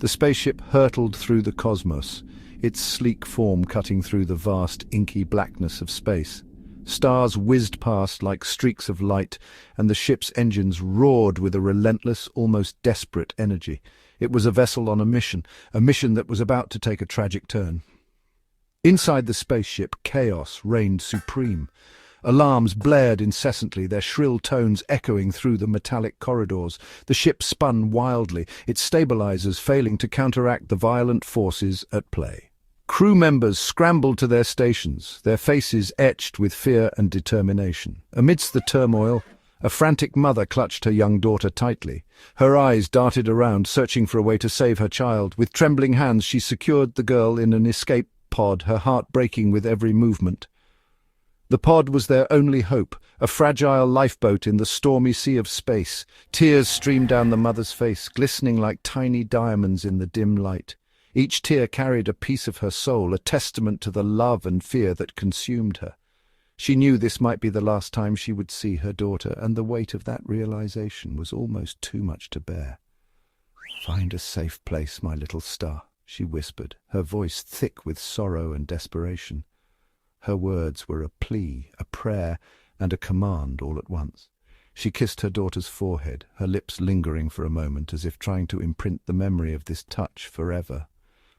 The spaceship hurtled through the cosmos, its sleek form cutting through the vast, inky blackness of space. Stars whizzed past like streaks of light, and the ship's engines roared with a relentless, almost desperate energy. It was a vessel on a mission that was about to take a tragic turn. Inside the spaceship, chaos reigned supreme. Alarms blared incessantly, their shrill tones echoing through the metallic corridors. The ship spun wildly, its stabilizers failing to counteract the violent forces at play. Crew members scrambled to their stations, their faces etched with fear and determination. Amidst the turmoil, a frantic mother clutched her young daughter tightly. Her eyes darted around, searching for a way to save her child. With trembling hands, she secured the girl in an escape pod, her heart breaking with every movement. The pod was their only hope, a fragile lifeboat in the stormy sea of space. Tears streamed down the mother's face, glistening like tiny diamonds in the dim light. Each tear carried a piece of her soul, a testament to the love and fear that consumed her. She knew this might be the last time she would see her daughter, and the weight of that realization was almost too much to bear. "Find a safe place, my little star," she whispered, her voice thick with sorrow and desperation. Her words were a plea, a prayer, and a command all at once. She kissed her daughter's forehead, her lips lingering for a moment as if trying to imprint the memory of this touch forever.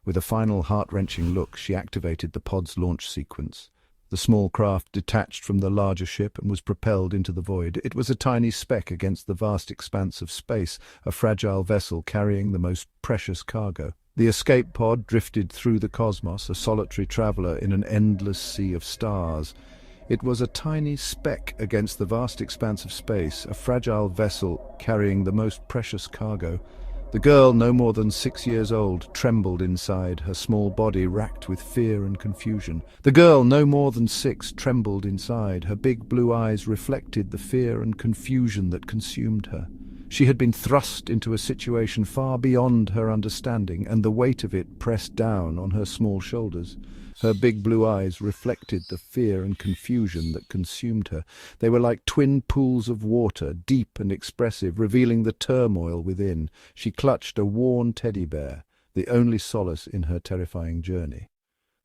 With a final heart-wrenching look, she activated the pod's launch sequence. The small craft detached from the larger ship and was propelled into the void. It was a tiny speck against the vast expanse of space, a fragile vessel carrying the most precious cargo. The escape pod drifted through the cosmos, a solitary traveler in an endless sea of stars. It was a tiny speck against the vast expanse of space, a fragile vessel carrying the most precious cargo. The girl, no more than 6 years old, trembled inside, her small body racked with fear and confusion. The girl, no more than 6, trembled inside. Her big blue eyes reflected the fear and confusion that consumed her. She had been thrust into a situation far beyond her understanding, and the weight of it pressed down on her small shoulders. Her big blue eyes reflected the fear and confusion that consumed her. They were like twin pools of water, deep and expressive, revealing the turmoil within. She clutched a worn teddy bear, the only solace in her terrifying journey.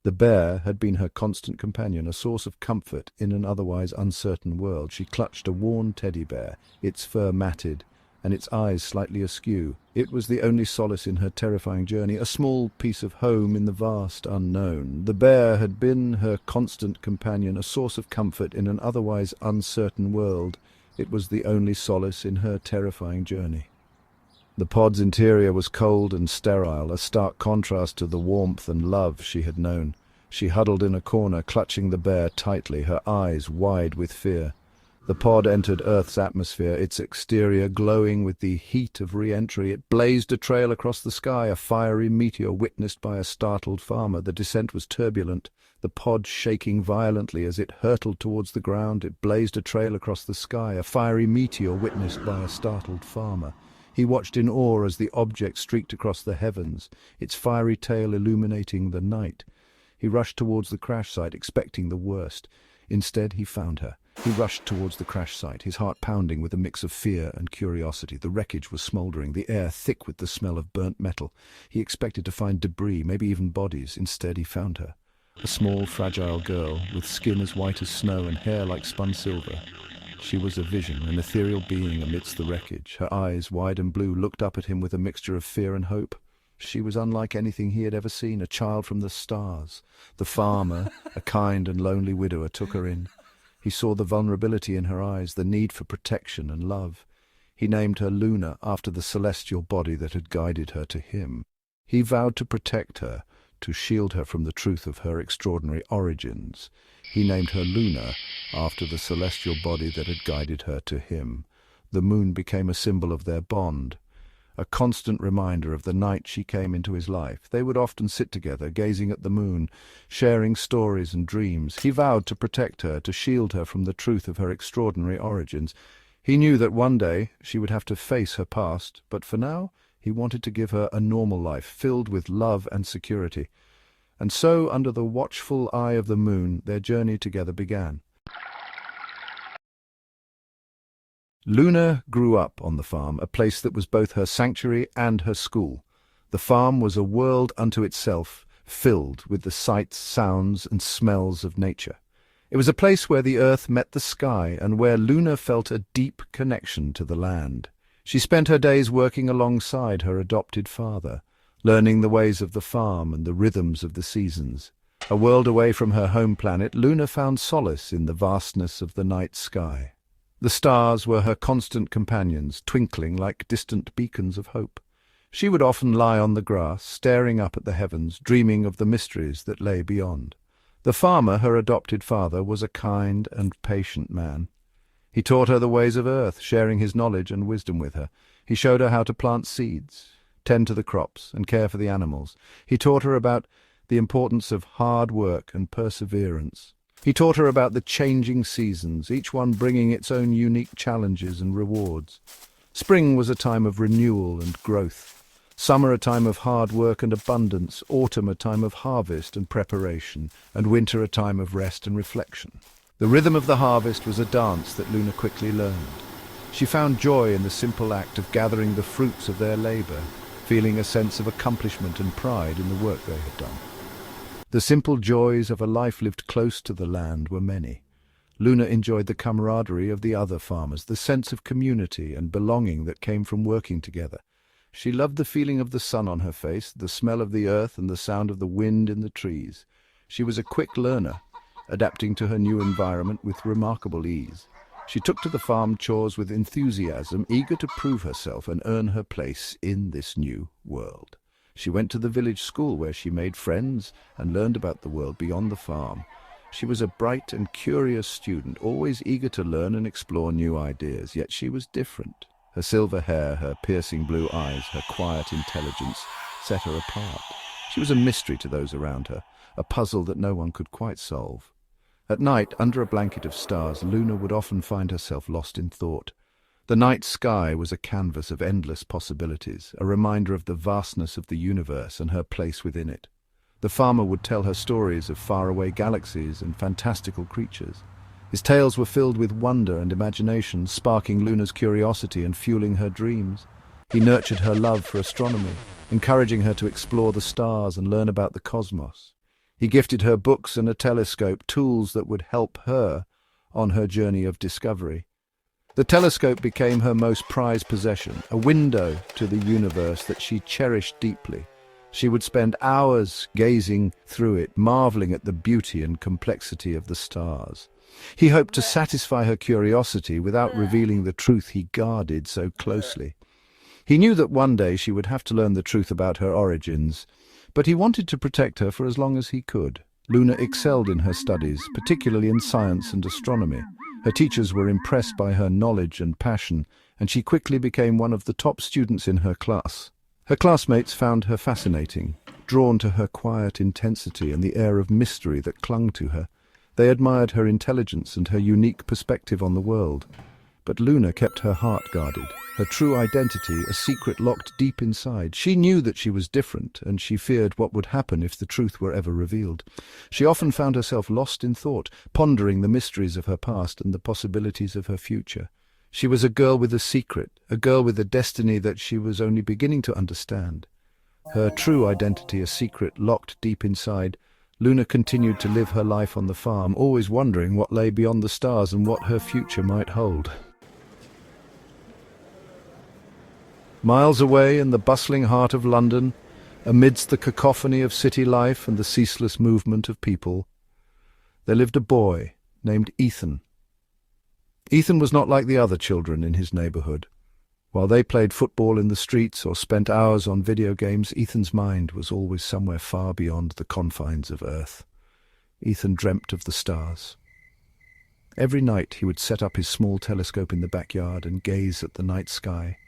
The bear had been her constant companion, a source of comfort in an otherwise uncertain world. She clutched a worn teddy bear, its fur matted, and its eyes slightly askew. It was the only solace in her terrifying journey, a small piece of home in the vast unknown. The bear had been her constant companion, a source of comfort in an otherwise uncertain world. It was the only solace in her terrifying journey. The pod's interior was cold and sterile, a stark contrast to the warmth and love she had known. She huddled in a corner, clutching the bear tightly, her eyes wide with fear. The pod entered Earth's atmosphere, its exterior glowing with the heat of re-entry. It blazed a trail across the sky, a fiery meteor witnessed by a startled farmer. The descent was turbulent, the pod shaking violently as it hurtled towards the ground. It blazed a trail across the sky, a fiery meteor witnessed by a startled farmer. He watched in awe as the object streaked across the heavens, its fiery tail illuminating the night. He rushed towards the crash site, expecting the worst. Instead, he found her. He rushed towards the crash site, his heart pounding with a mix of fear and curiosity. The wreckage was smouldering, the air thick with the smell of burnt metal. He expected to find debris, maybe even bodies. Instead, he found her. A small, fragile girl, with skin as white as snow and hair like spun silver. She was a vision, an ethereal being amidst the wreckage. Her eyes, wide and blue, looked up at him with a mixture of fear and hope. She was unlike anything he had ever seen, a child from the stars. The farmer, a kind and lonely widower, took her in. He saw the vulnerability in her eyes, the need for protection and love. He named her Luna after the celestial body that had guided her to him. He vowed to protect her, to shield her from the truth of her extraordinary origins. He named her Luna after the celestial body that had guided her to him. The moon became a symbol of their bond, a constant reminder of the night she came into his life. They would often sit together, gazing at the moon, sharing stories and dreams. He vowed to protect her, to shield her from the truth of her extraordinary origins. He knew that one day she would have to face her past, but for now he wanted to give her a normal life, filled with love and security. And so, under the watchful eye of the moon, their journey together began. Luna grew up on the farm, a place that was both her sanctuary and her school. The farm was a world unto itself, filled with the sights, sounds, and smells of nature. It was a place where the earth met the sky and where Luna felt a deep connection to the land. She spent her days working alongside her adopted father, learning the ways of the farm and the rhythms of the seasons. A world away from her home planet, Luna found solace in the vastness of the night sky. The stars were her constant companions, twinkling like distant beacons of hope. She would often lie on the grass, staring up at the heavens, dreaming of the mysteries that lay beyond. The farmer, her adopted father, was a kind and patient man. He taught her the ways of earth, sharing his knowledge and wisdom with her. He showed her how to plant seeds, tend to the crops, and care for the animals. He taught her about the importance of hard work and perseverance. He taught her about the changing seasons, each one bringing its own unique challenges and rewards. Spring was a time of renewal and growth. Summer a time of hard work and abundance, autumn a time of harvest and preparation, and winter a time of rest and reflection. The rhythm of the harvest was a dance that Luna quickly learned. She found joy in the simple act of gathering the fruits of their labor, feeling a sense of accomplishment and pride in the work they had done. The simple joys of a life lived close to the land were many. Luna enjoyed the camaraderie of the other farmers, the sense of community and belonging that came from working together. She loved the feeling of the sun on her face, the smell of the earth and the sound of the wind in the trees. She was a quick learner, adapting to her new environment with remarkable ease. She took to the farm chores with enthusiasm, eager to prove herself and earn her place in this new world. She went to the village school where she made friends and learned about the world beyond the farm. She was a bright and curious student, always eager to learn and explore new ideas, yet she was different. Her silver hair, her piercing blue eyes, her quiet intelligence set her apart. She was a mystery to those around her, a puzzle that no one could quite solve. At night, under a blanket of stars, Luna would often find herself lost in thought. The night sky was a canvas of endless possibilities, a reminder of the vastness of the universe and her place within it. The farmer would tell her stories of faraway galaxies and fantastical creatures. His tales were filled with wonder and imagination, sparking Luna's curiosity and fueling her dreams. He nurtured her love for astronomy, encouraging her to explore the stars and learn about the cosmos. He gifted her books and a telescope, tools that would help her on her journey of discovery. The telescope became her most prized possession, a window to the universe that she cherished deeply. She would spend hours gazing through it, marveling at the beauty and complexity of the stars. He hoped to satisfy her curiosity without revealing the truth he guarded so closely. He knew that one day she would have to learn the truth about her origins, but he wanted to protect her for as long as he could. Luna excelled in her studies, particularly in science and astronomy. Her teachers were impressed by her knowledge and passion, and she quickly became one of the top students in her class. Her classmates found her fascinating, drawn to her quiet intensity and the air of mystery that clung to her. They admired her intelligence and her unique perspective on the world. But Luna kept her heart guarded, her true identity a secret locked deep inside. She knew that she was different, and she feared what would happen if the truth were ever revealed. She often found herself lost in thought, pondering the mysteries of her past and the possibilities of her future. She was a girl with a secret, a girl with a destiny that she was only beginning to understand. Her true identity a secret locked deep inside, Luna continued to live her life on the farm, always wondering what lay beyond the stars and what her future might hold. Miles away in the bustling heart of London, amidst the cacophony of city life and the ceaseless movement of people, there lived a boy named Ethan. Ethan was not like the other children in his neighborhood. While they played football in the streets or spent hours on video games, Ethan's mind was always somewhere far beyond the confines of Earth. Ethan dreamt of the stars. Every night he would set up his small telescope in the backyard and gaze at the night sky,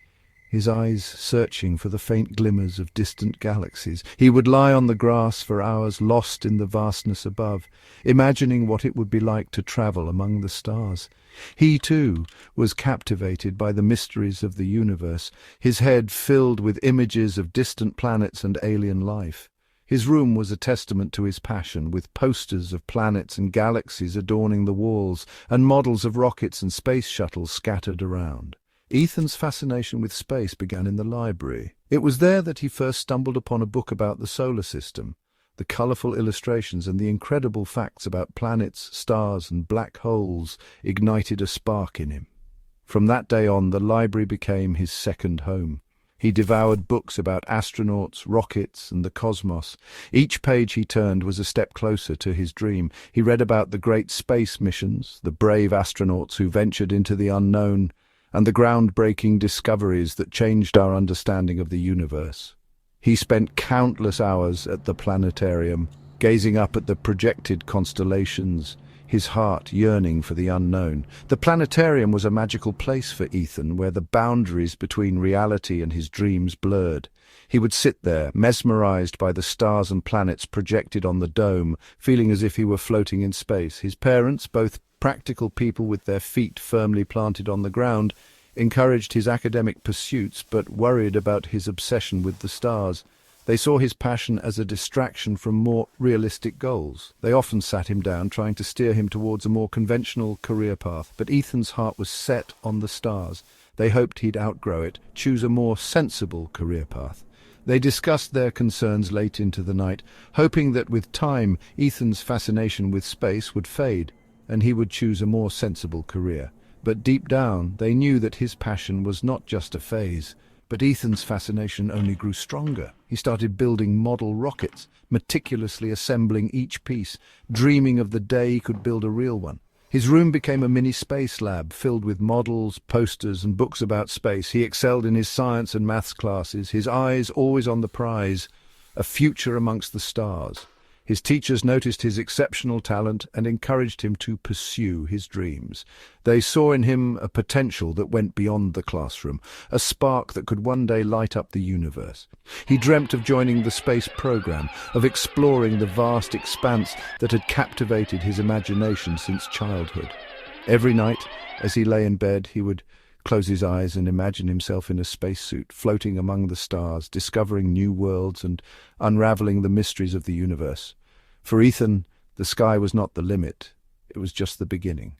his eyes searching for the faint glimmers of distant galaxies. He would lie on the grass for hours, lost in the vastness above, imagining what it would be like to travel among the stars. He, too, was captivated by the mysteries of the universe, his head filled with images of distant planets and alien life. His room was a testament to his passion, with posters of planets and galaxies adorning the walls, and models of rockets and space shuttles scattered around. Ethan's fascination with space began in the library. It was there that he first stumbled upon a book about the solar system. The colorful illustrations and the incredible facts about planets, stars, and black holes ignited a spark in him. From that day on, the library became his second home. He devoured books about astronauts, rockets, and the cosmos. Each page he turned was a step closer to his dream. He read about the great space missions, the brave astronauts who ventured into the unknown, and the groundbreaking discoveries that changed our understanding of the universe. He spent countless hours at the planetarium, gazing up at the projected constellations, his heart yearning for the unknown. The planetarium was a magical place for Ethan, where the boundaries between reality and his dreams blurred. He would sit there, mesmerized by the stars and planets projected on the dome, feeling as if he were floating in space. His parents, both practical people with their feet firmly planted on the ground, encouraged his academic pursuits but worried about his obsession with the stars. They saw his passion as a distraction from more realistic goals. They often sat him down, trying to steer him towards a more conventional career path, but Ethan's heart was set on the stars. They hoped he'd outgrow it, choose a more sensible career path. They discussed their concerns late into the night, hoping that with time Ethan's fascination with space would fade, and he would choose a more sensible career. But deep down, they knew that his passion was not just a phase. But Ethan's fascination only grew stronger. He started building model rockets, meticulously assembling each piece, dreaming of the day he could build a real one. His room became a mini space lab filled with models, posters, and books about space. He excelled in his science and maths classes, his eyes always on the prize, a future amongst the stars. His teachers noticed his exceptional talent and encouraged him to pursue his dreams. They saw in him a potential that went beyond the classroom, a spark that could one day light up the universe. He dreamt of joining the space program, of exploring the vast expanse that had captivated his imagination since childhood. Every night, as he lay in bed, he would close his eyes and imagine himself in a spacesuit, floating among the stars, discovering new worlds and unraveling the mysteries of the universe. For Ethan, the sky was not the limit, it was just the beginning.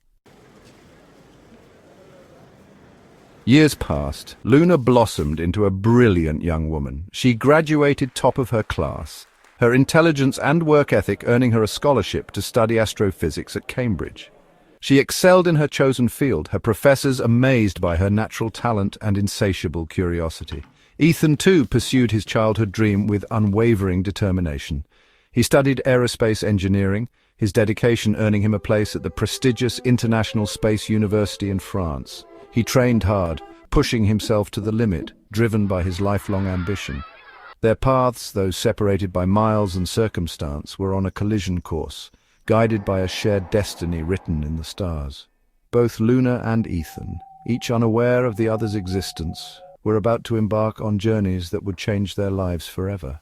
Years passed. Luna blossomed into a brilliant young woman. She graduated top of her class, her intelligence and work ethic earning her a scholarship to study astrophysics at Cambridge. She excelled in her chosen field, her professors amazed by her natural talent and insatiable curiosity. Ethan, too, pursued his childhood dream with unwavering determination. He studied aerospace engineering, his dedication earning him a place at the prestigious International Space University in France. He trained hard, pushing himself to the limit, driven by his lifelong ambition. Their paths, though separated by miles and circumstance, were on a collision course, guided by a shared destiny written in the stars. Both Luna and Ethan, each unaware of the other's existence, were about to embark on journeys that would change their lives forever.